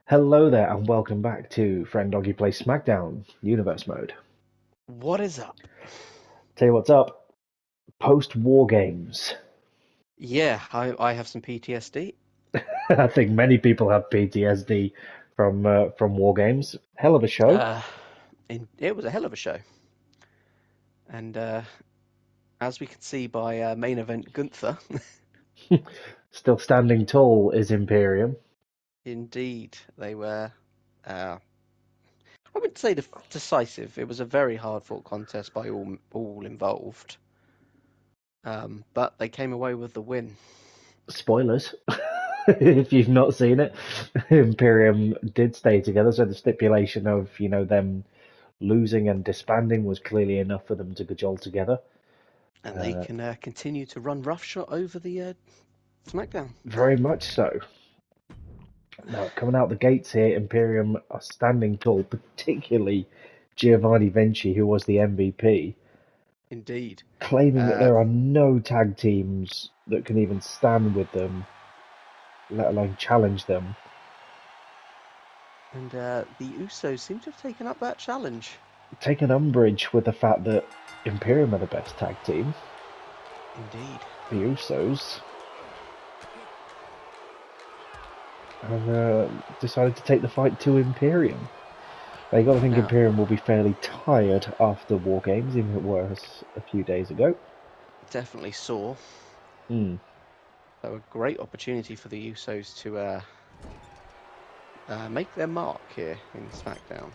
Hello there, and welcome back to Friend Doggy Plays Smackdown Universe Mode. What is up? Tell you what's up, post-war games. Yeah, I have some PTSD. I think many people have PTSD from war games. Hell of a show. Uh, it was a hell of a show. And as we can see by main event Gunther, Still standing tall is Imperium. indeed, they were, uh, I wouldn't say decisive. It was a very hard-fought contest by all involved. But they came away with the win. Spoilers, if you've not seen it. Imperium did stay together, so the stipulation of, them losing and disbanding was clearly enough for them to cajole together. And they can continue to run roughshod over the SmackDown. Very much so. Now, coming out the gates here, Imperium are standing tall, particularly Giovanni Vinci, who was the MVP, Indeed. claiming that there are no tag teams that can even stand with them, let alone challenge them. And the Usos seem to have taken up that challenge. Taking umbrage with the fact that Imperium are the best tag team. Indeed. The Usos have decided to take the fight to Imperium. Now, you got to think Imperium will be fairly tired after War Games, even if it was a few days ago. Definitely saw. So a great opportunity for the Usos to make their mark here in SmackDown.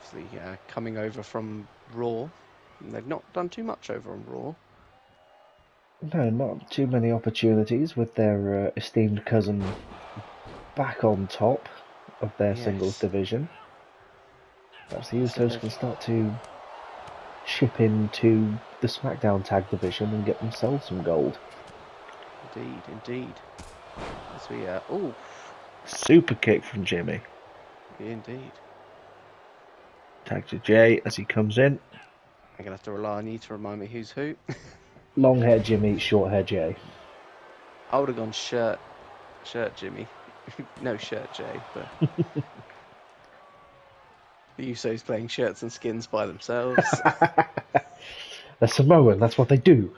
Obviously, coming over from Raw, they've not done too much over on Raw. No, not too many opportunities with their esteemed cousin back on top of their singles division. Perhaps the Usos can start to chip into the SmackDown tag division and get themselves some gold. Indeed. As we super kick from Jimmy. Indeed. Tag to Jay as he comes in. I'm gonna have to rely on you to remind me who's who. Long hair Jimmy, short hair Jay. I would have gone shirt Jimmy. No, shirt Jay, but the Usos playing shirts and skins by themselves. They're Samoan, that's what they do.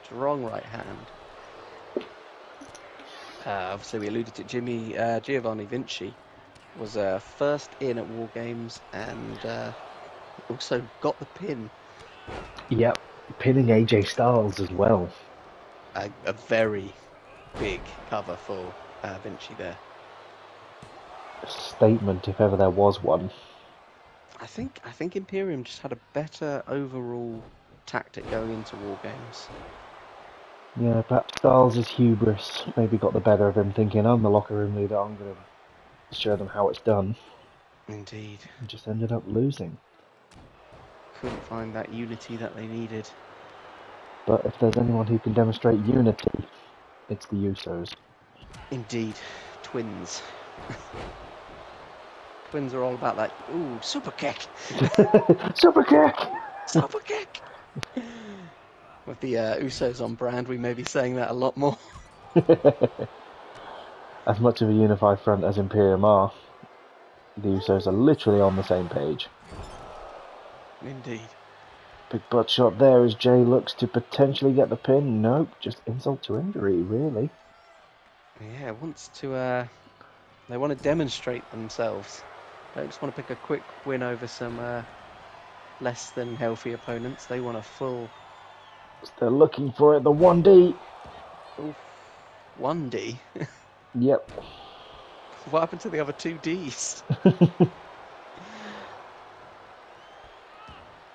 Strong right hand. Obviously, we alluded to Giovanni Vinci was first in at War Games and also got the pin. Yep, pinning AJ Styles as well. A very big cover for Vinci there. A statement, if ever there was one. I think Imperium just had a better overall tactic going into War Games. Yeah, perhaps Styles' hubris maybe got the better of him, thinking, I'm the locker room leader, I'm going to show them how it's done. Indeed. And just ended up losing. Couldn't find that unity that they needed. But if there's anyone who can demonstrate unity, it's the Usos. Indeed. Twins. Twins are all about that. Ooh, super kick! Super kick! Super kick! With the Usos on brand, we may be saying that a lot more. As much of a unified front as Imperium are, the Usos are literally on the same page. Indeed. Big butt shot there as Jay looks to potentially get the pin. Nope, just insult to injury, really. Yeah, they want to demonstrate themselves. Don't just want to pick a quick win over some less than healthy opponents. They want a full... They're looking for it, the 1D. Oof. 1D? Yep. What happened to the other 2Ds?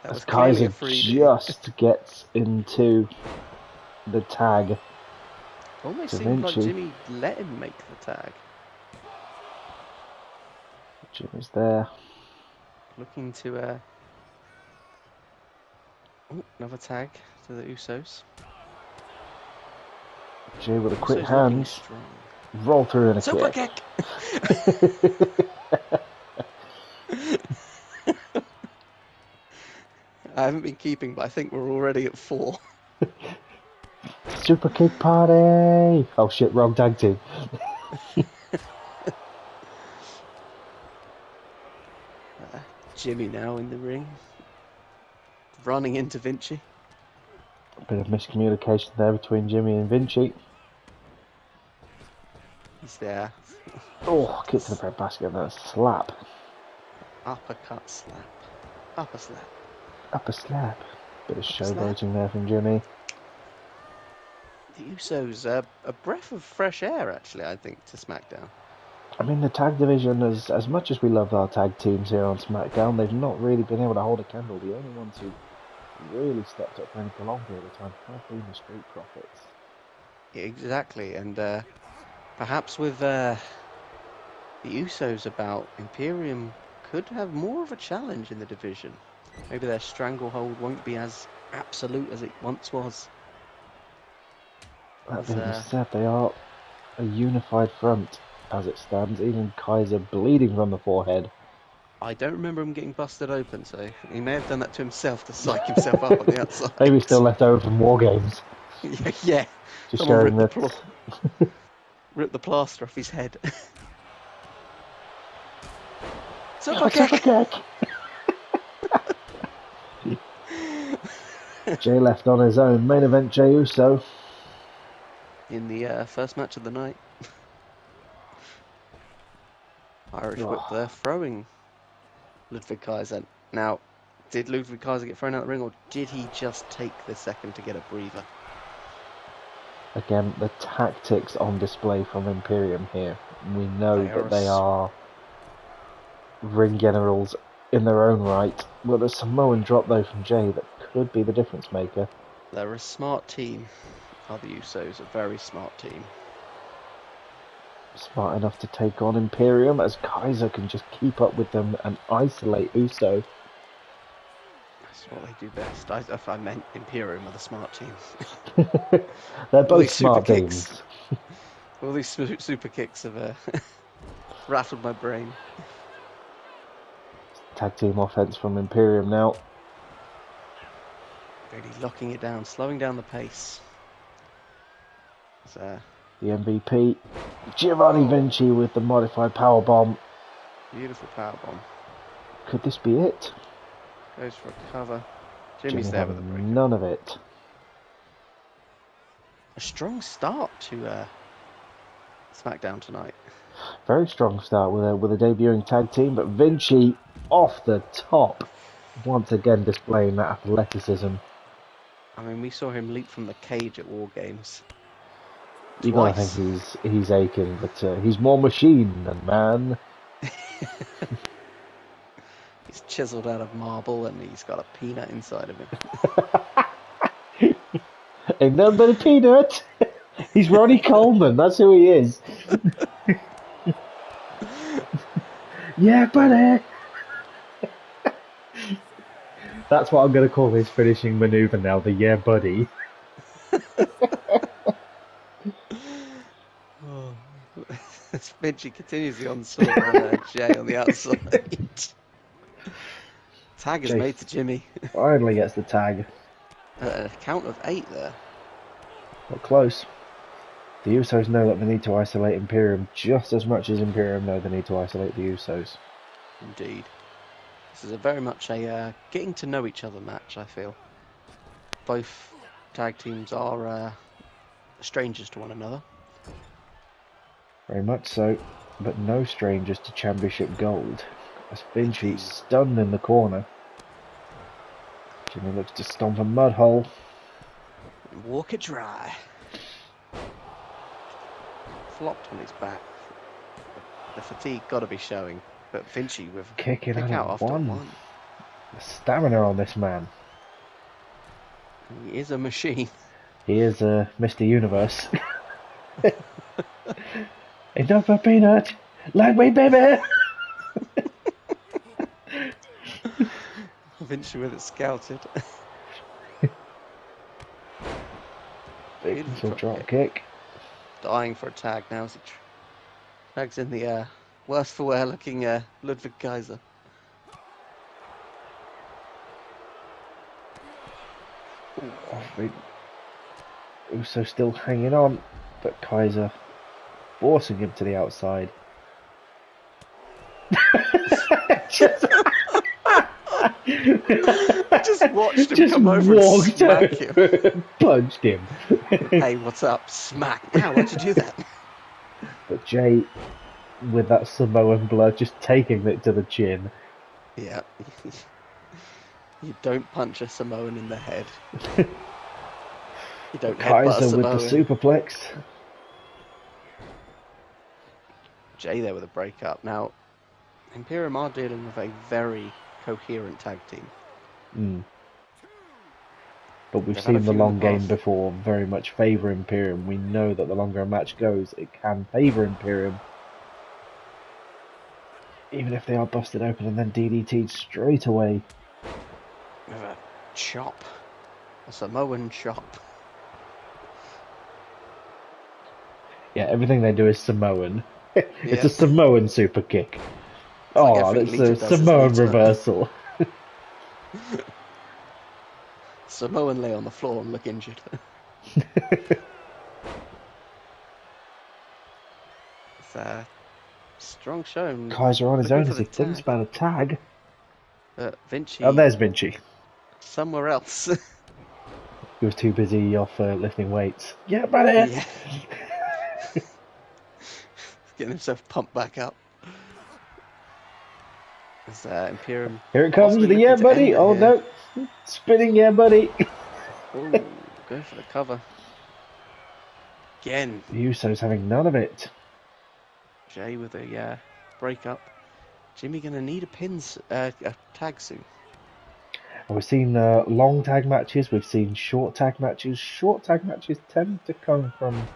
As Kaiser just gets into the tag. Almost seemed like Jimmy let him make the tag. Jimmy's there. Looking to... another tag to the Usos. Jay with a quick hand. Roll through in a Super kick. I haven't been keeping, but I think we're already at 4. Super kick party! Oh shit, wrong tag team. Jimmy now in the ring. Running into Vinci. A bit of miscommunication there between Jimmy and Vinci. He's there. Oh, kick to the bread basket and then a slap. Uppercut slap. Upper slap. Upper slap. Bit of Upper slap. showboating there from Jimmy. The Usos, a breath of fresh air, actually, I think, to SmackDown. I mean, the tag division, as much as we love our tag teams here on SmackDown, they've not really been able to hold a candle. The only ones who really stepped up for any prolonged period of time have been the Street Profits. Exactly, and perhaps with the Usos about, Imperium could have more of a challenge in the division. Maybe their stranglehold won't be as absolute as it once was. That being said, they are a unified front as it stands. Even Kaiser bleeding from the forehead. I don't remember him getting busted open, so he may have done that to himself to psych himself up on the outside. Maybe still left over from War Games. Yeah. Just Someone showing that. Ripped the plaster off his head. Super kick! Jay left on his own. Main event, Jey Uso. In the first match of the night. Irish whip there, throwing Ludwig Kaiser. Now, did Ludwig Kaiser get thrown out of the ring, or did he just take the second to get a breather? Again, the tactics on display from Imperium here. We know that they are ring generals in their own right. Well, a Samoan drop though from Jay that could be the difference maker. They're a smart team, are the Usos, a very smart team. Smart enough to take on Imperium as Kaiser can just keep up with them and isolate Uso. That's what they do best. If I meant Imperium are the smart team. They're both smart teams. All these super kicks have rattled my brain. Tag team offense from Imperium now. Really locking it down, slowing down the pace. The MVP, Giovanni Vinci with the modified powerbomb. Beautiful powerbomb. Could this be it? Goes for a cover. Jimmy's there with a break. None of it. A strong start to SmackDown tonight. Very strong start with a debuting tag team, but Vinci off the top, once again displaying that athleticism. I mean, we saw him leap from the cage at War Games. You gotta think he's aching, but he's more machine than man. He's chiseled out of marble and he's got a peanut inside of him. Ain't nothing but a peanut. He's Ronnie Coleman, that's who he is. Yeah, buddy. That's what I'm going to call his finishing manoeuvre now, the yeah, buddy. Vinci continues the onslaught on Jay on the outside. Tag is made to Jimmy. Finally gets the tag. A count of 8 there. Not close. The Usos know that they need to isolate Imperium just as much as Imperium know they need to isolate the Usos. Indeed. This is very much a getting to know each other match, I feel. Both tag teams are strangers to one another. Very much so, but no strangers to Championship Gold. As Vinci's stunned in the corner. Jimmy looks to stomp a mud hole. And walk it dry. Flopped on his back. The fatigue got to be showing. But Vinci with kicking out after one. The stamina on this man. He is a machine. He is Mr. Universe. Enough for peanut. Like me, baby. Vinci with it scouted. Big drop kick. Dying for a tag now as he tags in the worse for wear looking Ludwig Kaiser. Uso still hanging on, but Kaiser forcing him to the outside. I just watched him Just come over and walked smack him. over and punched him. Hey, what's up? Smack. Ow, why'd you do that? But Jay, with that Samoan blood, just taking it to the chin. Yeah. You don't punch a Samoan in the head. You don't headbutt a Kaiser with the Samoan. superplex. Jay there with a breakup. Now, Imperium are dealing with a very coherent tag team. But we've They've had a seen the few in long the game past. before very much favour Imperium. We know that the longer a match goes, it can favour Imperium. Even if they are busted open and then DDT'd straight away. With a chop. A Samoan chop. Yeah, everything they do is Samoan. It's Yeah. a Samoan super kick. like Oh, everything that's a Lita does is Samoan Lita. reversal. Samoan lay on the floor and look injured. It's a strong showing. Kaiser on his Looking own for as he the thinks tag. about a tag. Vinci. Oh, there's Vinci. Somewhere else. He was too busy off lifting weights. Yeah, buddy! Yeah. Getting himself pumped back up. As Imperium. Here it comes, possibly the yeah, looking to buddy! end it Oh here. no! Spinning yeah, buddy! Ooh, going for the cover. Again. The Usos having none of it. Jay with a breakup. Jimmy gonna need a tag soon. We've seen long tag matches, we've seen short tag matches. Short tag matches tend to come from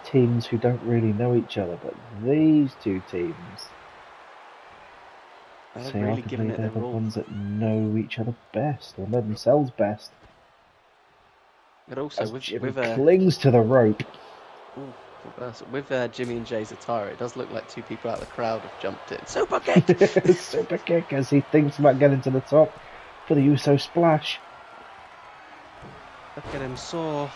teams who don't really know each other, but these two teams They're say really giving arguably it they're their the all. ones that know each other best, or know themselves best. But also As with Jimmy clings to the rope. with Jimmy and Jay's attire, it does look like two people out of the crowd have jumped in. Super kick! Super kick as he thinks about getting to the top for the Uso splash. Look at him soar.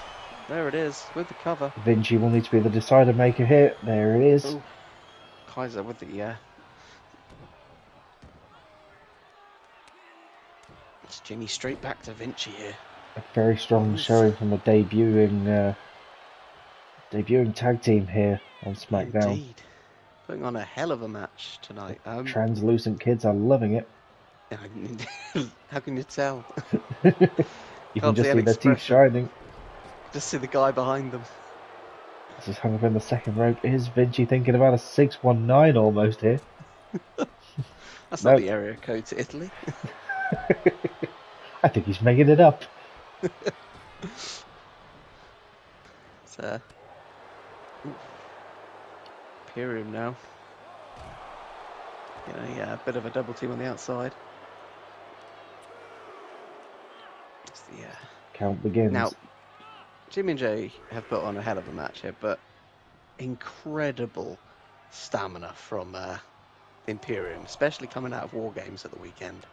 There it is, with the cover. Vinci will need to be the decider maker here. There it is. Ooh. Kaiser with the It's Jimmy straight back to Vinci here. A very strong showing from the debuting tag team here on Smackdown. Indeed. Putting on a hell of a match tonight. Translucent kids are loving it. How can you tell? You can just see their teeth shining. Just see the guy behind them. This is hung up in the second rope. Is Vinci thinking about a 619 almost here? That's not the area code to Italy. I think he's making it up. It's Imperium now. A bit of a double team on the outside. It's the count begins. Now, Jimmy and Jay have put on a hell of a match here, but incredible stamina from Imperium, especially coming out of War Games at the weekend.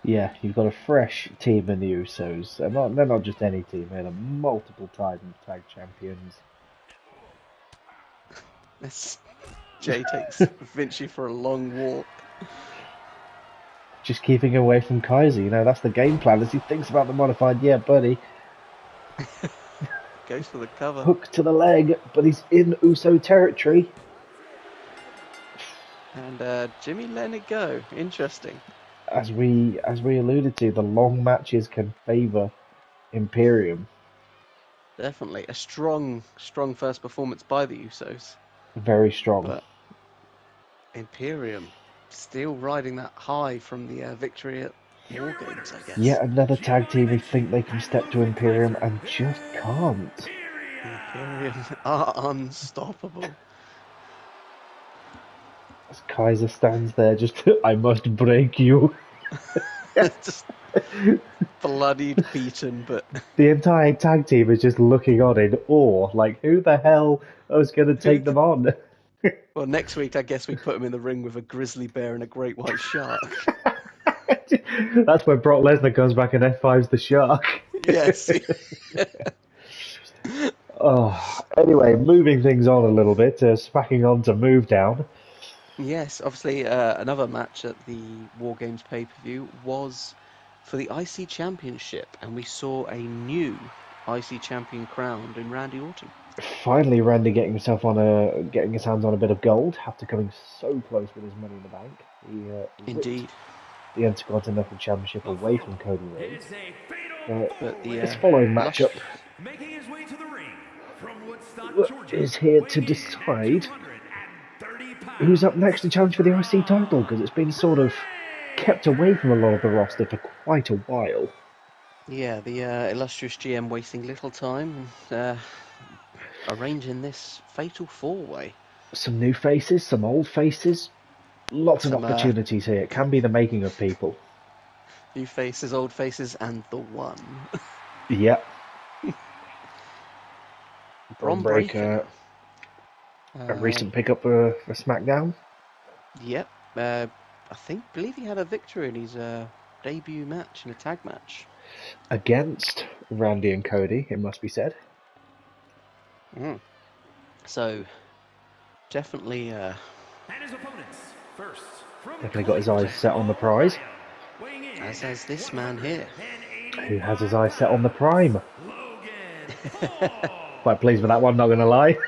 Yeah, you've got a fresh team in the Usos. They're not just any team, they're multiple time tag champions. Jay takes Vinci for a long walk. Just keeping away from Kaiser, that's the game plan as he thinks about the modified, yeah, buddy. Goes for the cover. Hook to the leg, but he's in Uso territory. And Jimmy letting it go. Interesting. As we alluded to, the long matches can favour Imperium. Definitely. A strong first performance by the Usos. Very strong. But Imperium still riding that high from the victory at War Games, I guess. Yet another tag team who think they can step to Imperium and just can't. Imperium are unstoppable. As Kaiser stands there, just, I must break you. Just bloodied, beaten, but the entire tag team is just looking on in awe. Like, who the hell was going to take them on? Well, next week, I guess we put him in the ring with a grizzly bear and a great white shark. That's when Brock Lesnar comes back and F5's the shark. Yes. Oh, anyway, moving things on a little bit, smacking on to Move Down. Yes, obviously another match at the War Games pay-per-view was for the IC Championship, and we saw a new IC Champion crowned in Randy Orton. Finally, Randy getting getting his hands on a bit of gold after coming so close with his Money in the Bank. He Indeed. ripped the Intercontinental Championship away from Cody Rhodes. But the This following matchup is here to decide who's up next to challenge for the IC title, because it's been sort of kept away from a lot of the roster for quite a while. Yeah, the illustrious GM wasting little time arranging this fatal four-way. Some new faces, some old faces, lots of opportunities here. It can be the making of people. New faces, old faces, and the one. Yep. Bron Breakker. A recent pickup for SmackDown. Yep. Believe he had a victory in his debut match, in a tag match. Against Randy and Cody, it must be said. So, definitely... Definitely got his eyes set on the prize. As has this man here. Who has his eyes set on the prime. Quite pleased with that one, not going to lie.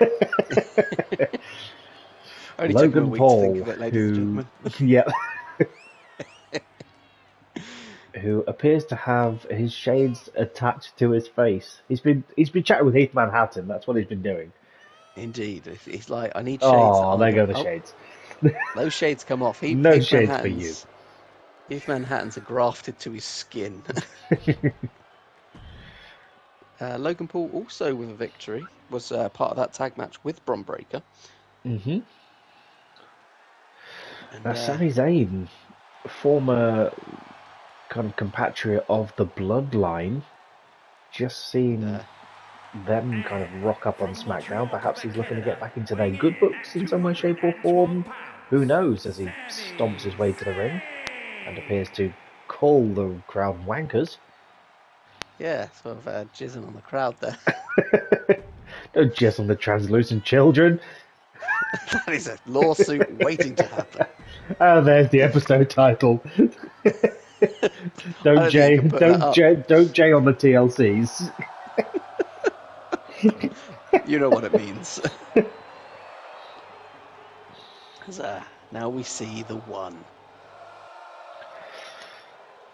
Logan Paul, who appears to have his shades attached to his face. He's been chatting with Heath Manhattan. That's what he's been doing. Indeed, he's like, I need shades. Oh, there go the shades. Those shades come off. No shades for you. Heath Manhattans are grafted to his skin. Logan Paul also with a victory was part of that tag match with Bron Breakker. Mm-hmm. Now, Sami Zayn, former kind of compatriot of the Bloodline, just seen them kind of rock up on SmackDown. Perhaps he's looking to get back into their good books in some way, shape or form. Who knows, as he stomps his way to the ring and appears to call the crowd wankers. Yeah, sort of jizzing on the crowd there. Don't jizz on the translucent children. That is a lawsuit waiting to happen. Oh, there's the episode title. Don't Jay on the TLCs. You know what it means. Now we see the one.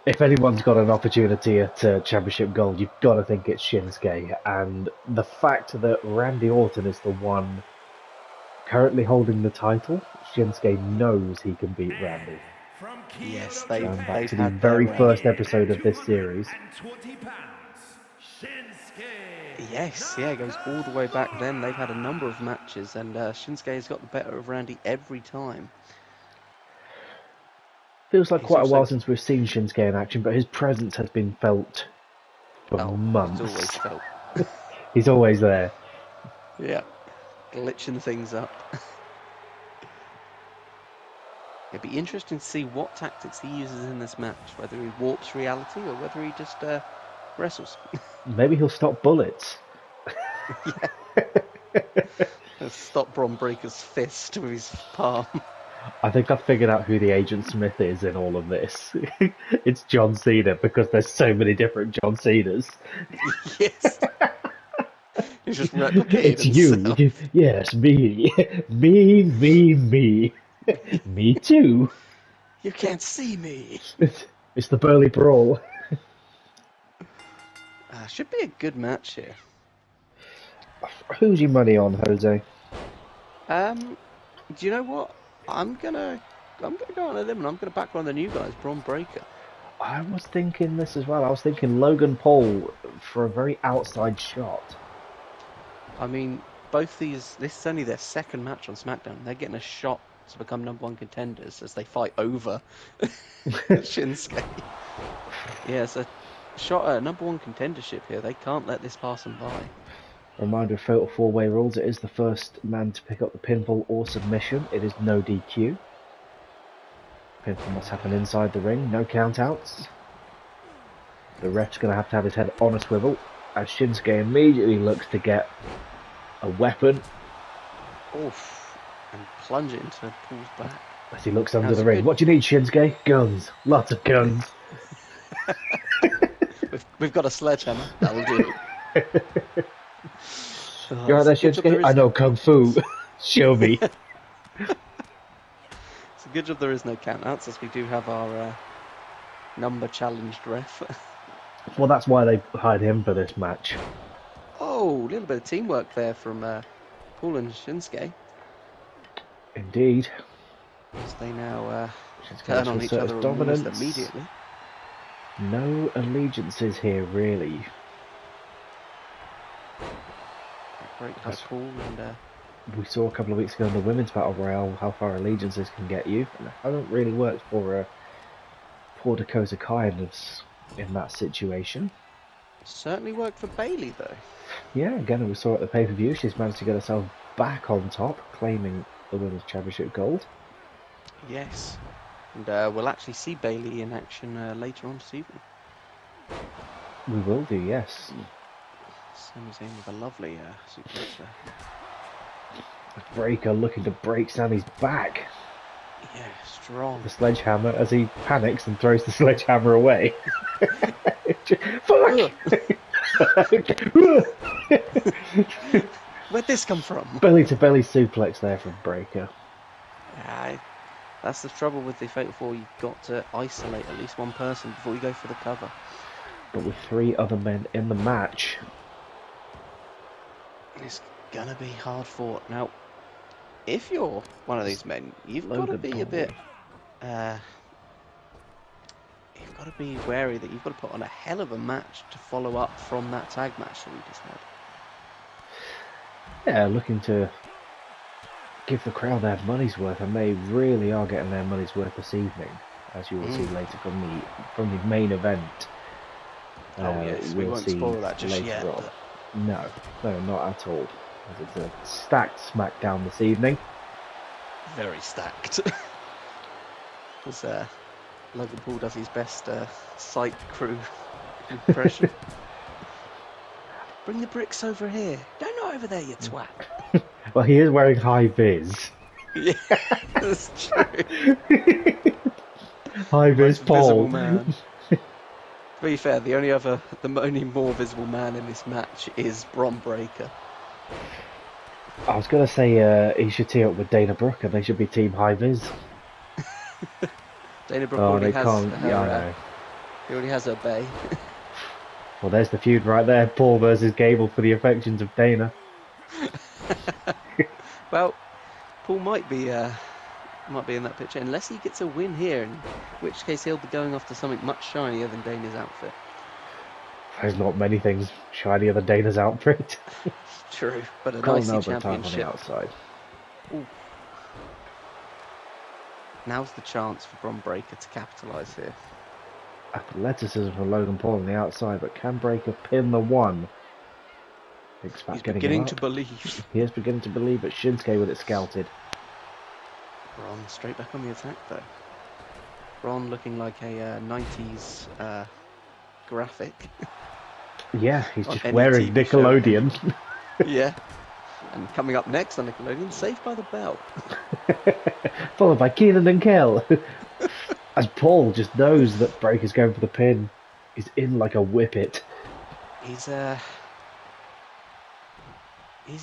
If anyone's got an opportunity at Championship Gold, you've got to think it's Shinsuke. And the fact that Randy Orton is the one currently holding the title, Shinsuke knows he can beat Randy. Yes, going back to the very first episode of this series. Yes, yeah, it goes all the way back then. They've had a number of matches, and Shinsuke's got the better of Randy every time. Feels like quite a while since we've seen Shinsuke in action, but his presence has been felt for months. He's always felt. He's always there. Yeah, glitching things up. It'd be interesting to see what tactics he uses in this match, whether he warps reality or whether he just wrestles. Maybe he'll stop bullets. Stop Bron Breakker's fist with his palm. I think I've figured out who the Agent Smith is in all of this. It's John Cena, because there's so many different John Cenas. Yes. He's just replicated It's himself. you. Yes, me. Me. Me too. You can't see me. It's the Burly Brawl. Should be a good match here. Who's your money on, Jose? Do you know what? I'm gonna go on a limb and I'm gonna back one of the new guys, Bron Breakker. I was thinking this as well. I was thinking Logan Paul for a very outside shot. I mean, both these. This is only their second match on SmackDown. They're getting a shot to become number one contenders as they fight over Shinsuke. Yeah, it's a shot at number one contendership here. They can't let this pass them by. Reminder of Fatal 4-Way rules. It is the first man to pick up the pinfall or submission. It is no DQ. Pinfall must happen inside the ring. No countouts. The ref's going to have his head on a swivel as Shinsuke immediately looks to get a weapon. Oof. And plunge it into Paul's back. As he looks under That's the ring. good. What do you need, Shinsuke? Guns. Lots of guns. We've got a sledgehammer. That'll do. You're right there, Shinsuke? I know Kung Fu. Show me. It's a good job there is no countouts, as we do have our number challenged ref. Well, that's why they hired him for this match. Oh, a little bit of teamwork there from Paul and Shinsuke. Indeed. As they now Shinsuke turn on to each assert other his almost dominance. immediately. No allegiances here, really. Great by Paul, and We saw a couple of weeks ago in the Women's Battle Royale how far allegiances can get you. And it hasn't really worked for poor Dakota Kai in that situation. certainly worked for Bailey, though. Yeah, again, we saw at the pay-per-view, she's managed to get herself back on top, claiming the Women's Championship gold. Yes. And we'll actually see Bailey in action later on this evening. We will do, yes. Sami's in with a lovely suplex. Breaker looking to break Sami's back. Yeah, strong. The sledgehammer as he panics and throws the sledgehammer away. Fuck! Where'd this come from? Belly to belly suplex there from Breaker. That's the trouble with the Fatal 4. You've got to isolate at least one person before you go for the cover. But with 3 other men in the match, it's gonna be hard fought. Now, if you're one of these men, you've got to be a bit. You've got to be wary that you've got to put on a hell of a match to follow up from that tag match that we just had. Yeah, looking to give the crowd their money's worth, and they really are getting their money's worth this evening, as you will see later from the main event. Yes, we won't spoil that just yet. But... No, not at all. It's a stacked Smackdown this evening. Very stacked. As Logan Paul does his best sight crew impression. Bring the bricks over here. Don't over there, you twat. Well, he is wearing high vis. Yeah, that's true. High vis Paul. Visible man. To be fair, the only more visible man in this match is Bron Breakker. I was going to say he should team up with Dana Brooke and they should be Team High Vis. Dana Brooke already has her, he already has her bay. Well, there's the feud right there. Paul versus Gable for the affections of Dana. Well, Paul might be in that picture, unless he gets a win here, in which case he'll be going after something much shinier than Dana's outfit. There's not many things shinier than Dana's outfit. True, but an IC championship. On the outside. Ooh. Now's the chance for Bron Breakker to capitalise here. Athleticism from Logan Paul on the outside, but can Breakker pin the one? He's beginning to believe. He is beginning to believe, but Shinsuke with it scouted. Bron straight back on the attack though. Bron looking like a 90s graphic. Yeah, he's just wearing Nickelodeon. Yeah. And coming up next on Nickelodeon, Saved by the Bell. Followed by Keenan and Kel. As Paul just knows that Breakker's going for the pin. He's in like a whippet. He's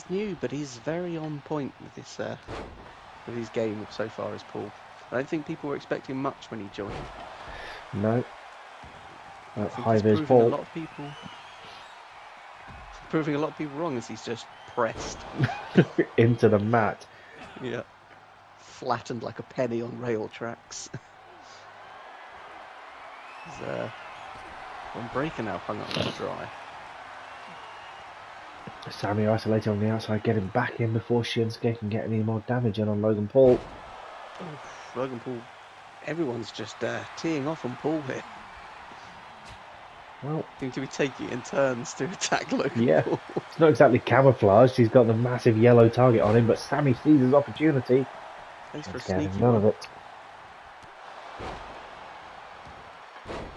new, but he's very on point with his game so far as Paul. I don't think people were expecting much when he joined. No. High vis Paul. Proving a lot of people wrong as he's just pressed into the mat. Yeah. Flattened like a penny on rail tracks. Bron Breakker now hung up to dry. Sami isolated on the outside, getting back in before Shinsuke can get any more damage in on Logan Paul. Logan Paul, everyone's just teeing off on Paul here. Well, seem to be taking it in turns to attack Logan Paul. It's not exactly camouflaged. He's got the massive yellow target on him, but Sami sees his opportunity. Thanks for a sneaky none of it.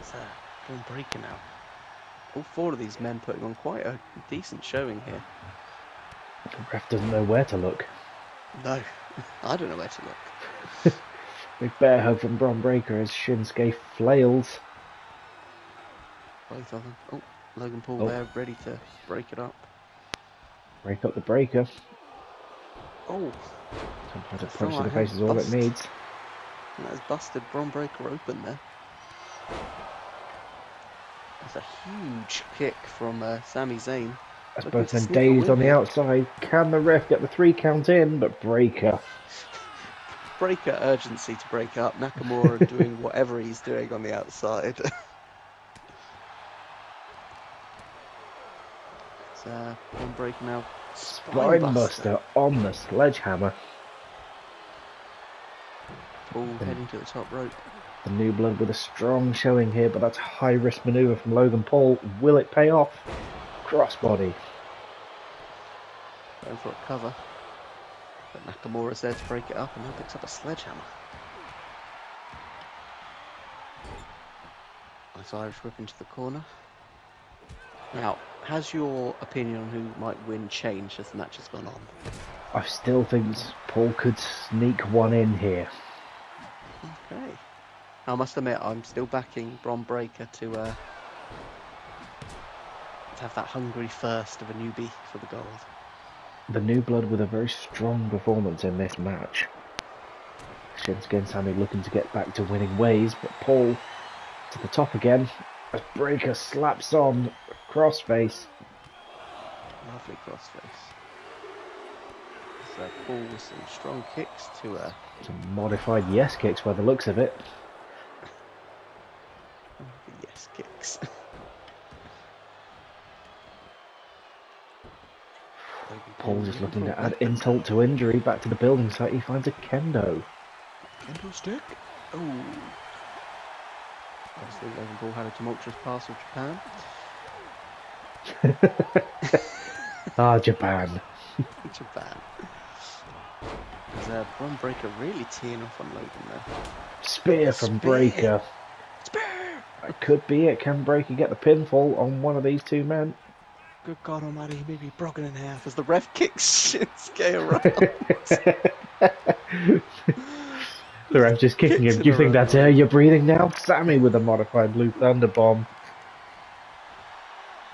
It's Bron Breakker now. All 4 of these men putting on quite a decent showing here. The ref doesn't know where to look. No, I don't know where to look. Big bear hug from Bron Breakker as Shinsuke flails. Both of them. Oh, Logan Paul there, ready to break it up. Break up the breaker. Oh. Sometimes a punch to the face is all it needs. And that has busted Bron Breakker open there. That's a huge kick from Sami Zayn. As both men dazed on the outside. Can the ref get the 3 count in? But Breakker urgency to break up. Nakamura doing whatever he's doing on the outside. It's Bron Breakker now. Spinebuster on the sledgehammer. Paul heading to the top rope. The new blood with a strong showing here, but that's a high risk manoeuvre from Logan Paul. Will it pay off? Crossbody. Going for a cover. But Nakamura's there to break it up and now picks up a sledgehammer. Nice Irish whip into the corner. Now, has your opinion on who might win changed as the match has gone on? I still think Paul could sneak one in here. Okay. I must admit, I'm still backing Bron Breakker to have that hungry thirst of a newbie for the gold. The new blood with a very strong performance in this match. Shinsuke and Sami looking to get back to winning ways, but Paul to the top again as Breakker slaps on crossface. Lovely crossface. So Paul with some strong kicks to some modified yes kicks by the looks of it. Yes kicks. Paul just looking to add insult to injury. Back to the building site, he finds a kendo. Kendo stick? Oh. Obviously, Logan Paul had a tumultuous pass of Japan. Japan. Japan. There's Bron Breakker really teeing off on Logan there. Spear from Breakker. Spear! That could be it. Can Breakker get the pinfall on one of these two men? Good God Almighty, he may be broken in half as the ref kicks Shinsuke around. The ref just kicking him. Do you think that's air you're breathing now? Sami with a modified Blue Thunder Bomb.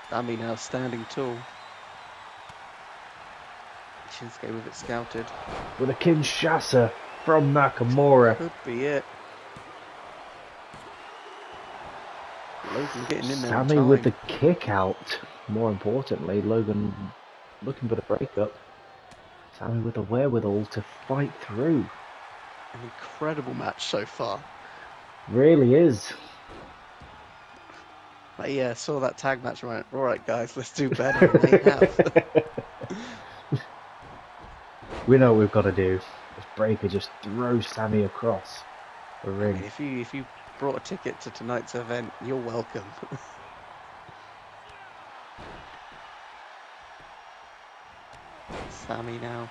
Sami now standing tall. Shinsuke with it scouted. With a Kinshasa from Nakamura. Could be it. Logan getting in there. Sami with the kick out. More importantly, Logan looking for the breakup. Sami with the wherewithal to fight through. An incredible match so far. Really is. I saw that tag match and went, alright guys, let's do better than they have. We know what we've got to do. This Breakker just throws Sami across the ring. I mean, if you brought a ticket to tonight's event, you're welcome. Sami now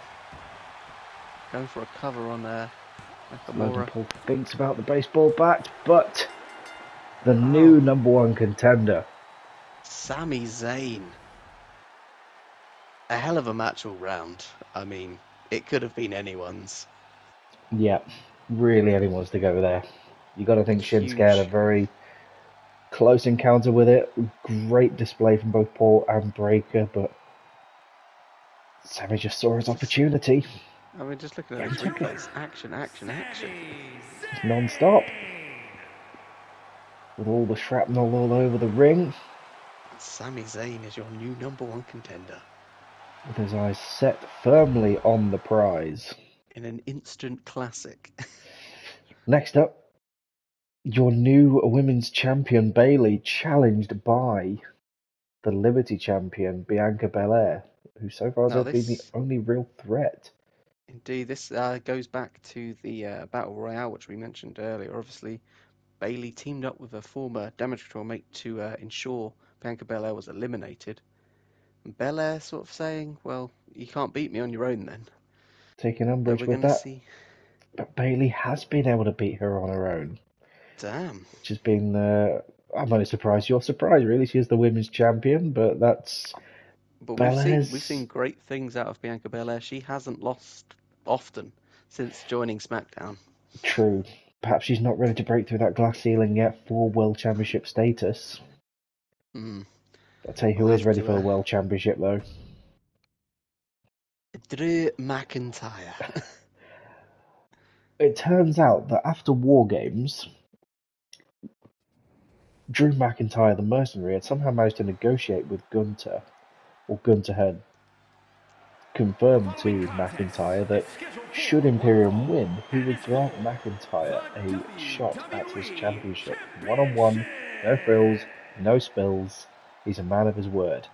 going for a cover on Nakamura. Logan Paul thinks about the baseball bat, but the new #1 contender, Sami Zayn. A hell of a match all round. I mean, it could have been anyone's. Yeah, really anyone's to go there. You got to think Shinsuke had a very close encounter with it. Great display from both Paul and Breakker, but Sami just saw his opportunity. I mean, just looking at those replays, action. It's non-stop. With all the shrapnel all over the ring. Sami Zayn is your new #1 contender. With his eyes set firmly on the prize. In an instant classic. Next up, your new women's champion Bayley, challenged by the Liberty champion Bianca Belair, who so far has been the only real threat. Indeed, this goes back to the Battle Royale, which we mentioned earlier. Obviously, Bayley teamed up with a former Damage Control mate to ensure Bianca Belair was eliminated. And Belair sort of saying, well, you can't beat me on your own then. Taking umbrage with that. But Bayley has been able to beat her on her own. Damn. Which has been, I'm only surprised you're surprised, really. She is the women's champion, but that's But Belair's we've seen great things out of Bianca Belair. She hasn't lost often since joining SmackDown. true. Perhaps she's not ready to break through that glass ceiling yet for World Championship status. Mm. I'll tell you who We'll is have ready to, for the World Championship, though. Drew McIntyre. It turns out that after War Games, Drew McIntyre, the mercenary, had somehow managed to negotiate with Gunther, or Gunther had confirmed to McIntyre that should Imperium win, he would grant McIntyre a shot at his championship. One-on-one, no frills, no spills. He's a man of his word.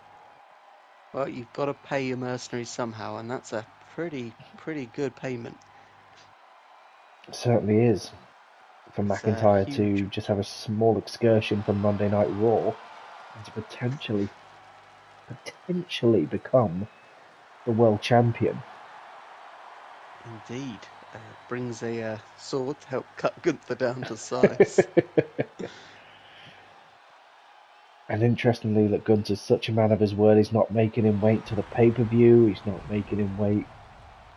Well, you've got to pay your mercenaries somehow, and that's a pretty good payment. It certainly is. For It's McIntyre huge. to just have a small excursion from Monday Night Raw and to potentially become the world champion. Indeed. Brings a sword to help cut Gunther down to size. And interestingly, that Gunther's such a man of his word, he's not making him wait to the pay-per-view, he's not making him wait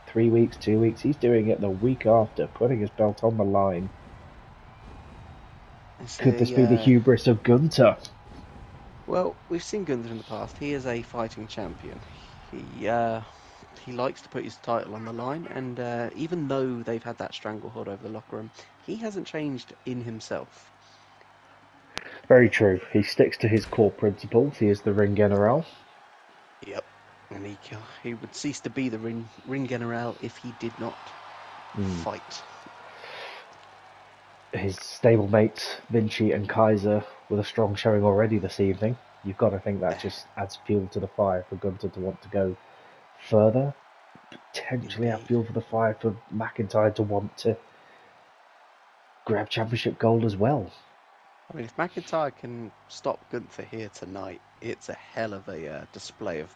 3 weeks, 2 weeks, he's doing it the week after, putting his belt on the line. Could this be the hubris of Gunther? Well, we've seen Gunther in the past. He is a fighting champion. He likes to put his title on the line, and even though they've had that stranglehold over the locker room, he hasn't changed in himself. Very true. He sticks to his core principles. He is the ring general. Yep. And he would cease to be the ring general if he did not fight. His stablemates, Vinci and Kaiser, with a strong showing already this evening. You've got to think that just adds fuel to the fire for Gunther to want to go further. Potentially have fuel for the fire for McIntyre to want to grab championship gold as well. I mean, if McIntyre can stop Gunther here tonight, it's a hell of a display of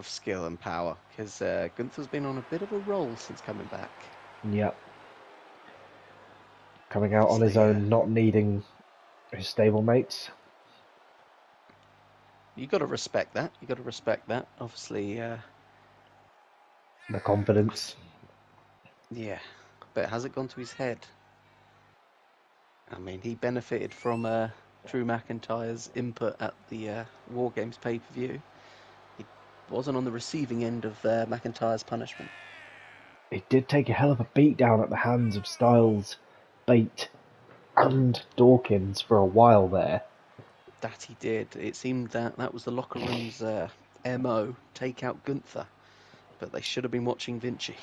skill and power, because Gunther's been on a bit of a roll since coming back. Yep. Coming out on his own, not needing his stablemates. You got to respect that. Obviously, the confidence. Yeah, but has it gone to his head? I mean, he benefited from Drew McIntyre's input at the War Games pay-per-view. He wasn't on the receiving end of McIntyre's punishment. He did take a hell of a beatdown at the hands of Styles, Bate, and Dawkins for a while there. That he did. It seemed that was the locker room's MO, take out Gunther. But they should have been watching Vinci.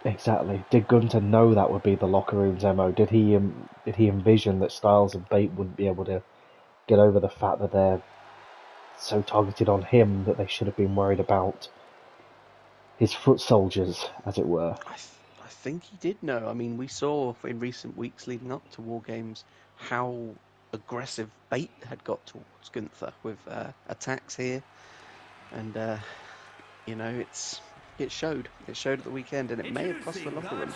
Exactly. Did Gunther know that would be the locker room's MO? Did he envision that Styles and Bate wouldn't be able to get over the fact that they're so targeted on him that they should have been worried about his foot soldiers, as it were? I think he did know. I mean, we saw in recent weeks leading up to War Games how aggressive Bate had got towards Gunther with attacks here. And, it showed. It showed at the weekend, and it may have cost the locker room.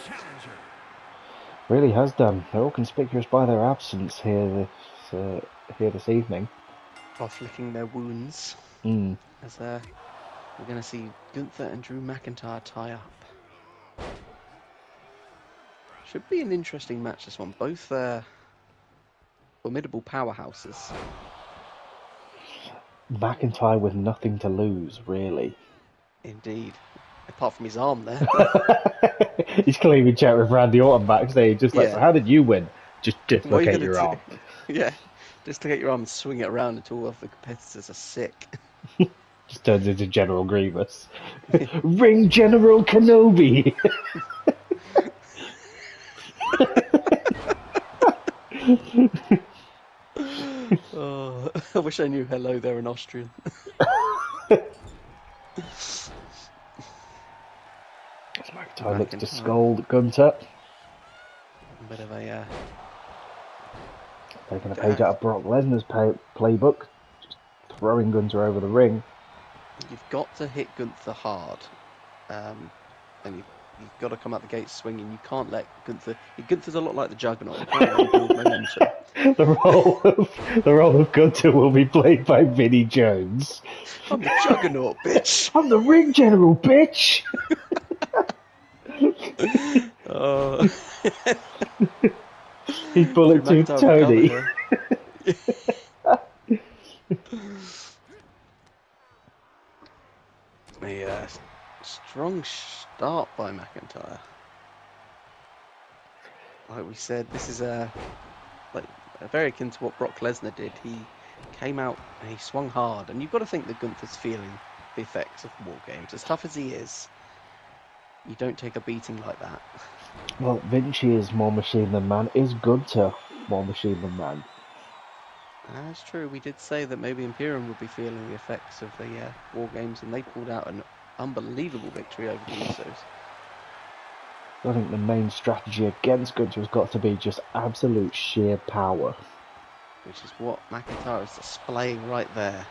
Really has done. They're all conspicuous by their absence here this evening. Off licking their wounds. As we're going to see Gunther and Drew McIntyre tie up. Should be an interesting match, this one. Both formidable powerhouses. McIntyre with nothing to lose, really. Indeed. Apart from his arm there. He's clearly chatting with Randy Orton backstage, just like, so how did you win? Just dislocate your arm. Yeah, dislocate your arm and swing it around until all of the competitors are sick. Just turns into General Grievous. Ring General Kenobi! Oh, I wish I knew hello there in Austrian. McIntyre looks to scold Gunther. A bit of a... Taking a page out of Brock Lesnar's playbook. Just throwing Gunther over the ring. You've got to hit Gunther hard. And You've got to come out the gates swinging. You can't let Gunther... Gunther's a lot like the Juggernaut. You can't let him build momentum. The role of Gunter will be played by Vinnie Jones. I'm the Juggernaut, bitch! I'm the ring general, bitch! Oh. He's Bullet Drew Tooth McIntyre Tony. Yeah, strong start by McIntyre. Like we said, this is very akin to what Brock Lesnar did. He came out and he swung hard, and you've got to think that Gunther's feeling the effects of War Games. As tough as he is, you don't take a beating like that. Well, Vinci is more machine than man. Is Gunther more machine than man? That's true. We did say that maybe Imperium would be feeling the effects of the War Games, and they pulled out an unbelievable victory over the Usos. I think the main strategy against Gunther has got to be just absolute sheer power. Which is what McIntyre is displaying right there.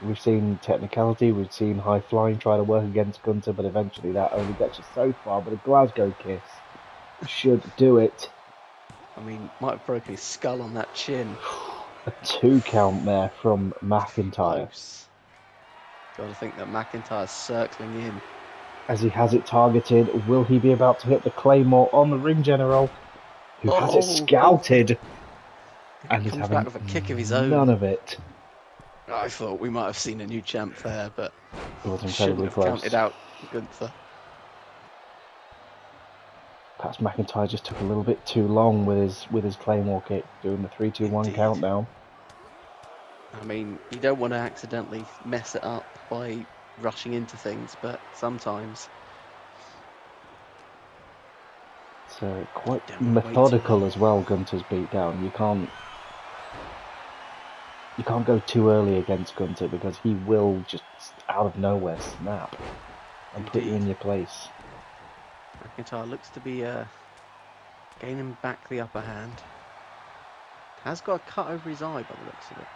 We've seen technicality, we've seen high flying try to work against Gunther, but eventually that only gets you so far. But a Glasgow kiss should do it. I mean, might have broken his skull on that chin. A 2 count there from McIntyre. Close. Got to think that McIntyre's circling in. As he has it targeted, will he be about to hit the Claymore on the ring general, who has it scouted? And he's comes having back with a kick of his own. none of it. I thought we might have seen a new champ there, but It was shouldn't incredibly have close. counted out Gunther. Perhaps McIntyre just took a little bit too long with his Claymore kick, doing the 3-2-1 countdown. I mean, you don't want to accidentally mess it up by rushing into things, but sometimes. So quite methodical as well, Gunther's beatdown. You can't go too early against Gunther because he will just out of nowhere snap and put you in your place. McIntyre looks to be gaining back the upper hand. Has got a cut over his eye by the looks of it.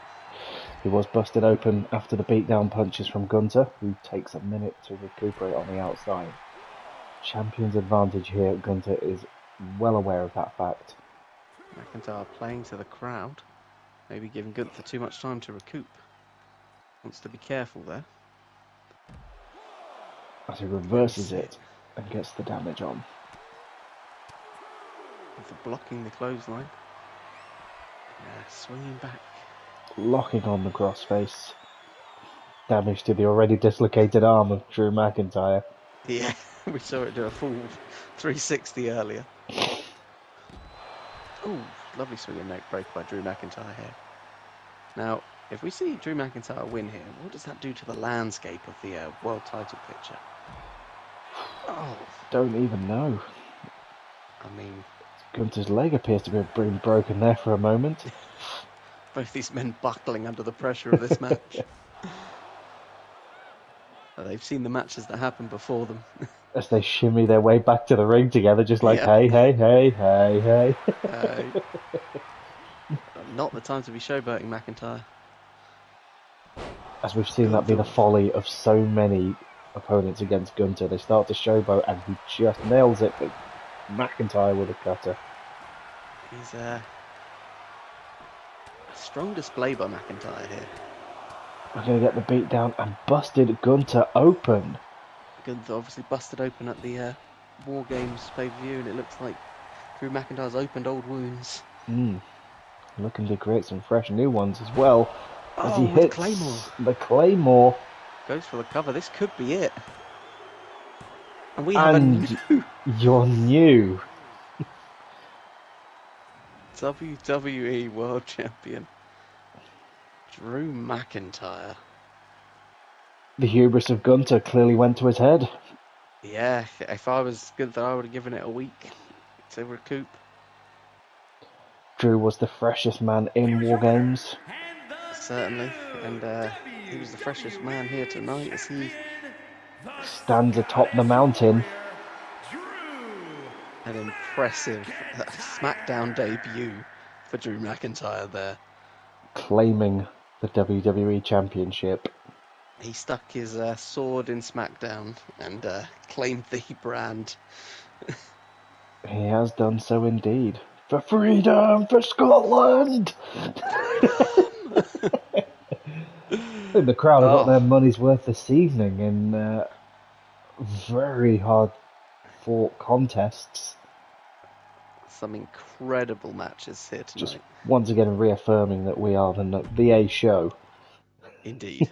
He was busted open after the beatdown punches from Gunther, who takes a minute to recuperate on the outside. Champion's advantage here. Gunther is well aware of that fact. McIntyre playing to the crowd, maybe giving Gunther too much time to recoup. Wants to be careful there. As he reverses it and gets the damage on. For blocking the clothesline. Yeah, swinging back. Locking on the crossface. Damage to the already dislocated arm of Drew McIntyre. Yeah, we saw it do a full 360 earlier. Oh, lovely swinging neck break by Drew McIntyre here. Now, if we see Drew McIntyre win here, what does that do to the landscape of the world title picture? Oh, don't even know. I mean, Gunther's leg appears to have been broken there for a moment. Both these men buckling under the pressure of this match. They've seen the matches that happened before them. As they shimmy their way back to the ring together, just like, hey, hey, hey, hey, hey. Not the time to be showboating McIntyre. As we've seen that be the folly of so many opponents against Gunther. They start to showboat and he just nails it, but McIntyre with a cutter. He's a strong display by McIntyre here. We're going to get the beat down and busted Gunther open. Gunther obviously busted open at the War Games pay-per-view, and it looks like Drew McIntyre's opened old wounds. Looking to create some fresh new ones as well. As he hits the Claymore. Goes for the cover. This could be it. And we have a new... You're new. WWE World Champion Drew McIntyre. The hubris of Gunther clearly went to his head. Yeah, if I was Gunther, I would have given it a week to recoup. Drew was the freshest man in War Games. Certainly, and he was the freshest man here tonight as he stands atop the mountain. An impressive Smackdown debut for Drew McIntyre there. Claiming the WWE Championship. He stuck his sword in Smackdown and claimed the brand. He has done so indeed. For freedom, for Scotland! Freedom! I think the crowd have got Oh, their money's worth this evening in very hard fought contests. some incredible matches here Just tonight. once again reaffirming that we are the A show. Indeed.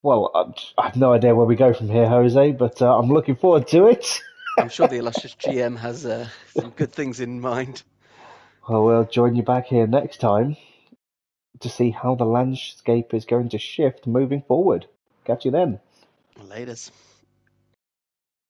Well, I have no idea where we go from here, Jose, but I'm looking forward to it. I'm sure the illustrious GM has some good things in mind. Well, we'll join you back here next time to see how the landscape is going to shift moving forward. Catch you then. Laters.